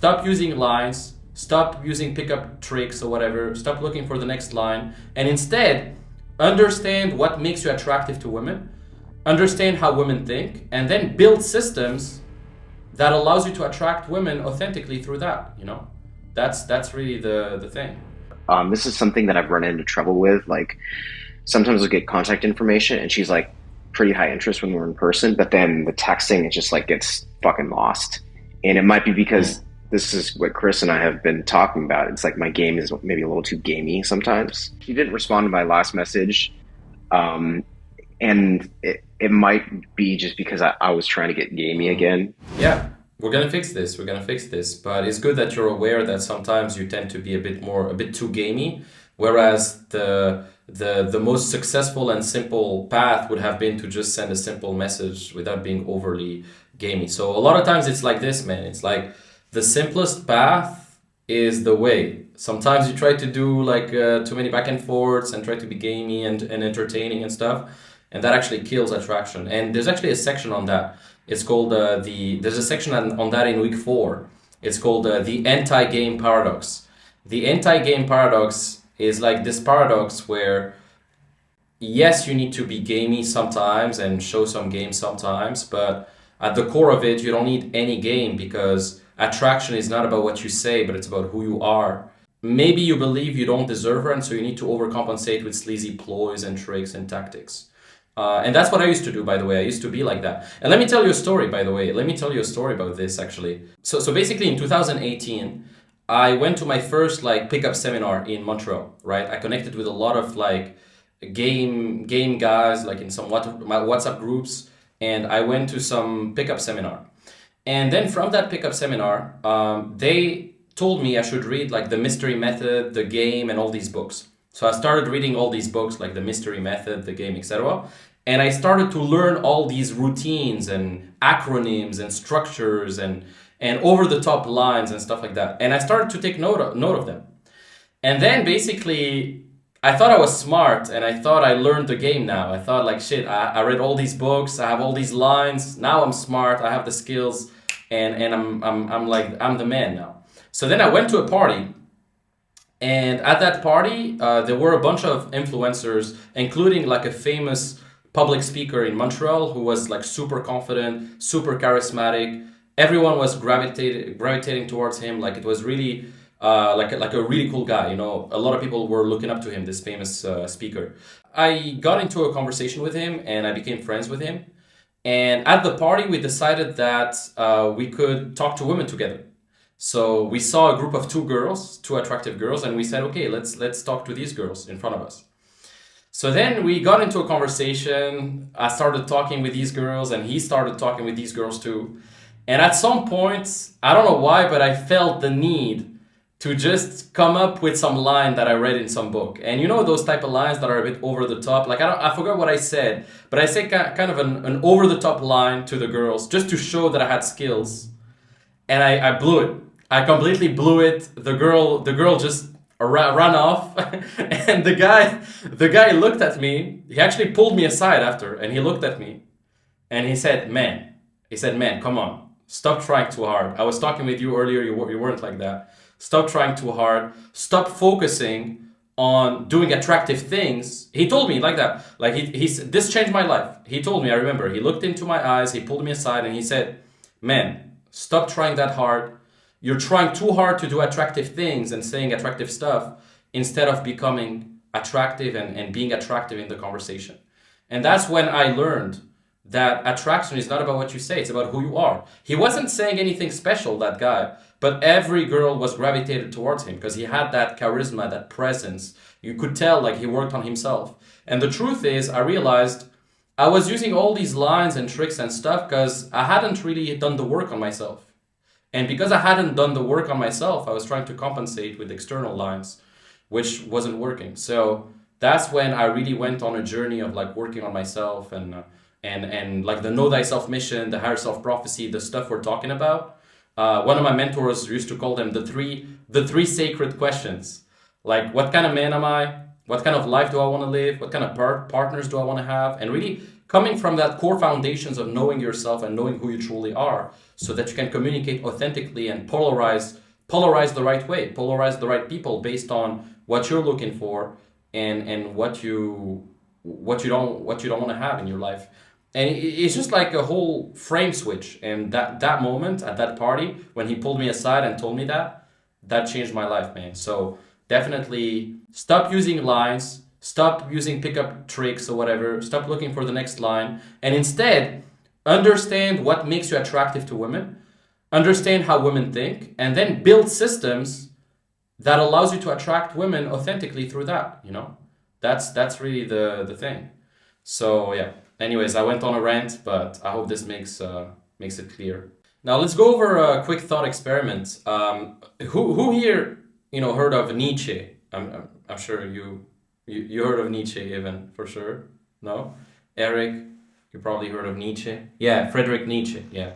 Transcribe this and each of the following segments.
stop using lines, stop using pickup tricks or whatever, stop looking for the next line, and instead understand what makes you attractive to women, understand how women think, and then build systems that allows you to attract women authentically through that, you know? That's really the thing. This is something that I've run into trouble with. Like sometimes I'll get contact information and she's like pretty high interest when we're in person, but then the texting it just like gets fucking lost. And it might be because this is what Chris and I have been talking about. It's like my game is maybe a little too gamey sometimes. He didn't respond to my last message. And it might be just because I was trying to get gamey again. Yeah, we're gonna fix this. We're gonna fix this. But it's good that you're aware that sometimes you tend to be a bit too gamey, whereas the most successful and simple path would have been to just send a simple message without being overly gamey. So a lot of times it's like this, man. It's like the simplest path is the way. Sometimes you try to do like too many back and forths and try to be gamey and entertaining and stuff, and that actually kills attraction. And there's actually a section on that. It's called there's a section on that in week 4. It's called the anti-game paradox. The anti-game paradox is like this paradox where yes, you need to be gamey sometimes and show some game sometimes, but at the core of it, you don't need any game because attraction is not about what you say, but it's about who you are. Maybe you believe you don't deserve her, and so you need to overcompensate with sleazy ploys and tricks and tactics. And that's what I used to do, by the way. I used to be like that. And let me tell you a story, by the way. Let me tell you a story about this, actually. So basically, in 2018, I went to my first like pickup seminar in Montreal, right? I connected with a lot of like game guys, like in some my WhatsApp groups, and I went to some pickup seminar. And then from that pickup seminar, they told me I should read like the Mystery Method, the Game, and all these books. So I started reading all these books like the Mystery Method, the Game, etc. And I started to learn all these routines and acronyms and structures and over the top lines and stuff like that. And I started to take note of them. And then basically I thought I was smart and I thought I learned the game now. I thought like shit, I read all these books, I have all these lines, now I'm smart, I have the skills, and I'm like I'm the man now. So then I went to a party. And at that party, there were a bunch of influencers, including like a famous public speaker in Montreal who was like super confident, super charismatic. Everyone was gravitating towards him. Like it was really like a really cool guy. You know, a lot of people were looking up to him, this famous speaker. I got into a conversation with him and I became friends with him. And at the party, we decided that we could talk to women together. So we saw a group of 2 girls, 2 attractive girls, and we said, okay, let's talk to these girls in front of us. So then we got into a conversation. I started talking with these girls and he started talking with these girls too. And at some point, I don't know why, but I felt the need to just come up with some line that I read in some book. And you know those type of lines that are a bit over the top? Like I forgot what I said, but I said kind of an over the top line to the girls just to show that I had skills. And I blew it. I completely blew it. The girl just ran off, and the guy looked at me. He actually pulled me aside after, and he looked at me, and he said, "Man, come on, stop trying too hard. I was talking with you earlier. You weren't like that. Stop trying too hard. Stop focusing on doing attractive things." He told me like that. Like he this changed my life. He told me. I remember. He looked into my eyes. He pulled me aside, and he said, "Man, stop trying that hard. You're trying too hard to do attractive things and saying attractive stuff instead of becoming attractive and being attractive in the conversation." And that's when I learned that attraction is not about what you say, it's about who you are. He wasn't saying anything special, that guy, but every girl was gravitated towards him because he had that charisma, that presence. You could tell like he worked on himself. And the truth is, I realized I was using all these lines and tricks and stuff because I hadn't really done the work on myself. And because I hadn't done the work on myself, I was trying to compensate with external lines, which wasn't working. So that's when I really went on a journey of like working on myself and like the know thyself mission, the higher self prophecy, the stuff we're talking about. One of my mentors used to call them the three sacred questions. Like, what kind of man am I? What kind of life do I want to live? What kind of partners do I want to have? And really coming from that core foundations of knowing yourself and knowing who you truly are, so that you can communicate authentically and polarize the right way, polarize the right people based on what you're looking for, and what you don't want to have in your life. And it's just like a whole frame switch. And that moment at that party when he pulled me aside and told me that changed my life, man. So definitely stop using lines, stop using pickup tricks or whatever, stop looking for the next line, and instead understand what makes you attractive to women, understand how women think, and then build systems that allows you to attract women authentically through that, you know? That's really the thing. So yeah. Anyways, I went on a rant, but I hope this makes it clear. Now let's go over a quick thought experiment. Who here, heard of Nietzsche? I'm sure you heard of Nietzsche, even, for sure. No, Eric, you probably heard of Nietzsche. Yeah, Friedrich Nietzsche. Yeah.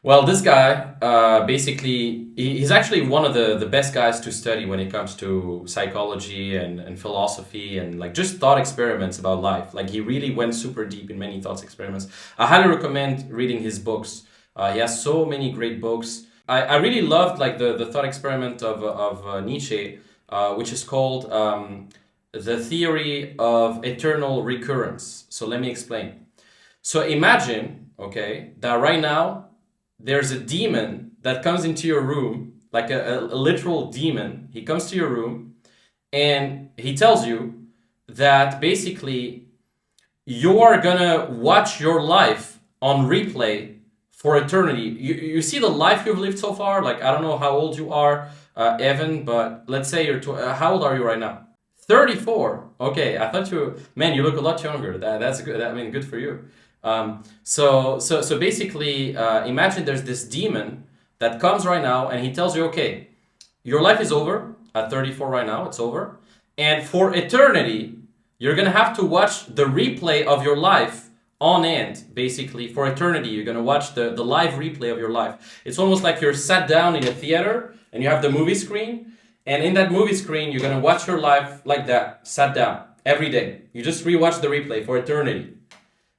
Well, this guy, basically, he's actually one of the best guys to study when it comes to psychology and philosophy and like just thought experiments about life. Like he really went super deep in many thoughts experiments. I highly recommend reading his books. He has so many great books. I really loved like the thought experiment of Nietzsche, which is called the theory of eternal recurrence. So let me explain. So imagine, okay, that right now, there's a demon that comes into your room, like a literal demon. He comes to your room and he tells you that basically you're gonna watch your life on replay for eternity. You see the life you've lived so far. Like, I don't know how old you are, Evan, but let's say how old are you right now? 34. Okay, I thought man, you look a lot younger. That's good. I mean, good for you. So basically, imagine there's this demon that comes right now and he tells you, okay, your life is over at 34 right now, it's over. And for eternity, you're going to have to watch the replay of your life on end, basically. For eternity, you're going to watch the live replay of your life. It's almost like you're sat down in a theater and you have the movie screen. And in that movie screen, you're going to watch your life like that, sat down, every day. You just rewatch the replay for eternity.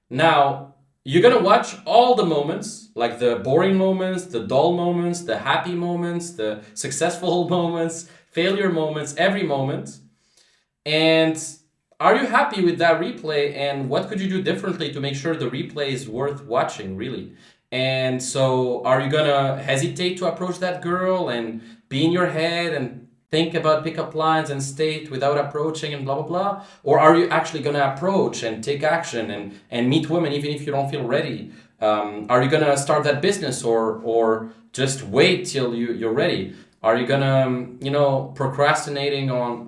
Now, you're going to watch all the moments, like the boring moments, the dull moments, the happy moments, the successful moments, failure moments, every moment. And are you happy with that replay? And what could you do differently to make sure the replay is worth watching, really? And so are you going to hesitate to approach that girl and be in your head and think about pickup lines and state without approaching and blah, blah, blah? Or are you actually going to approach and take action and meet women even if you don't feel ready? Are you going to start that business or just wait till you're ready? Are you going to,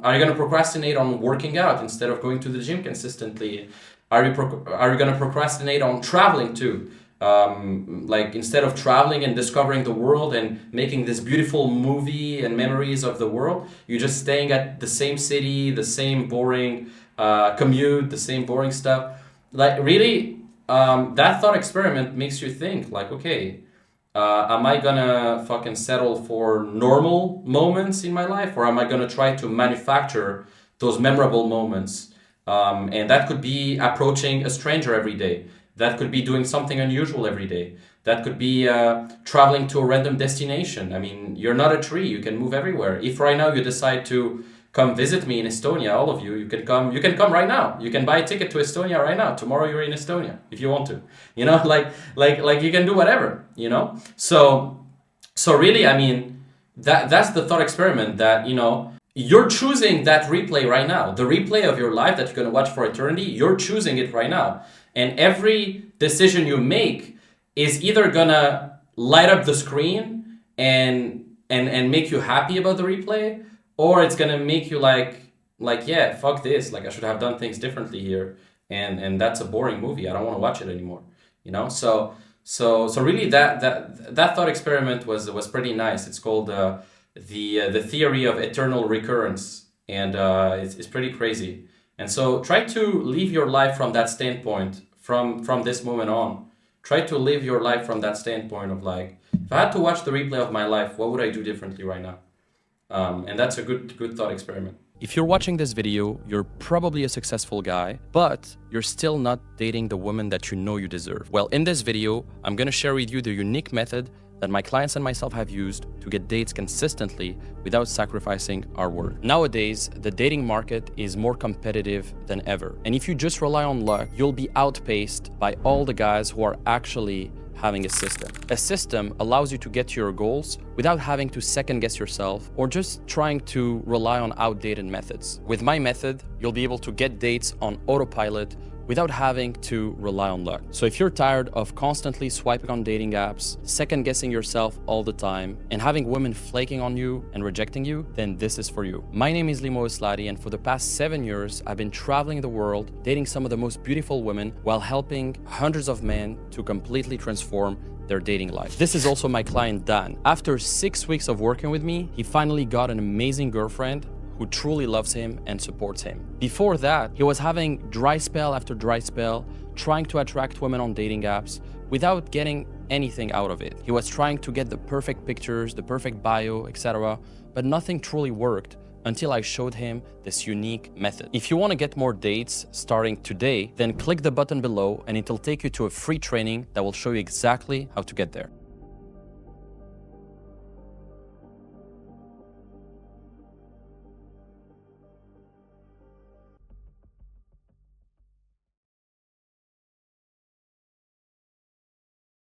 are you going to procrastinate on working out instead of going to the gym consistently? Are you going to procrastinate on traveling too? Like instead of traveling and discovering the world and making this beautiful movie and memories of the world, you're just staying at the same city, the same boring commute, the same boring stuff. Like really, that thought experiment makes you think like, okay, am I gonna fucking settle for normal moments in my life, or am I gonna try to manufacture those memorable moments? And that could be approaching a stranger every day. That could be doing something unusual every day. That could be traveling to a random destination. I mean, you're not a tree. You can move everywhere. If right now you decide to come visit me in Estonia, all of you, you can come. You can come right now. You can buy a ticket to Estonia right now. Tomorrow you're in Estonia if you want to. You know, like you can do whatever. You know. So really, I mean, that's the thought experiment. That you're choosing that replay right now. The replay of your life that you're gonna watch for eternity. You're choosing it right now. And every decision you make is either gonna light up the screen and make you happy about the replay, or it's gonna make you like yeah, fuck this, like I should have done things differently here, and that's a boring movie. I don't want to watch it anymore. So really that thought experiment was pretty nice. It's called the theory of eternal recurrence, and it's pretty crazy. And so try to live your life from that standpoint, from this moment on. Try to live your life from that standpoint of like, if I had to watch the replay of my life, what would I do differently right now? And that's a good thought experiment. If you're watching this video, you're probably a successful guy, but you're still not dating the woman that you know you deserve. Well, in this video, I'm gonna share with you the unique method that my clients and myself have used to get dates consistently without sacrificing our worth. Nowadays, the dating market is more competitive than ever. And if you just rely on luck, you'll be outpaced by all the guys who are actually having a system. A system allows you to get to your goals without having to second guess yourself or just trying to rely on outdated methods. With my method, you'll be able to get dates on autopilot without having to rely on luck. So if you're tired of constantly swiping on dating apps, second guessing yourself all the time, and having women flaking on you and rejecting you, then this is for you. My name is Limo Oueslati, and for the past 7 years, I've been traveling the world, dating some of the most beautiful women while helping hundreds of men to completely transform their dating life. This is also my client Dan. After 6 weeks of working with me, he finally got an amazing girlfriend who truly loves him and supports him. Before that, he was having dry spell after dry spell, trying to attract women on dating apps without getting anything out of it. He was trying to get the perfect pictures, the perfect bio, etc., but nothing truly worked until I showed him this unique method. If you want to get more dates starting today, then click the button below and it'll take you to a free training that will show you exactly how to get there.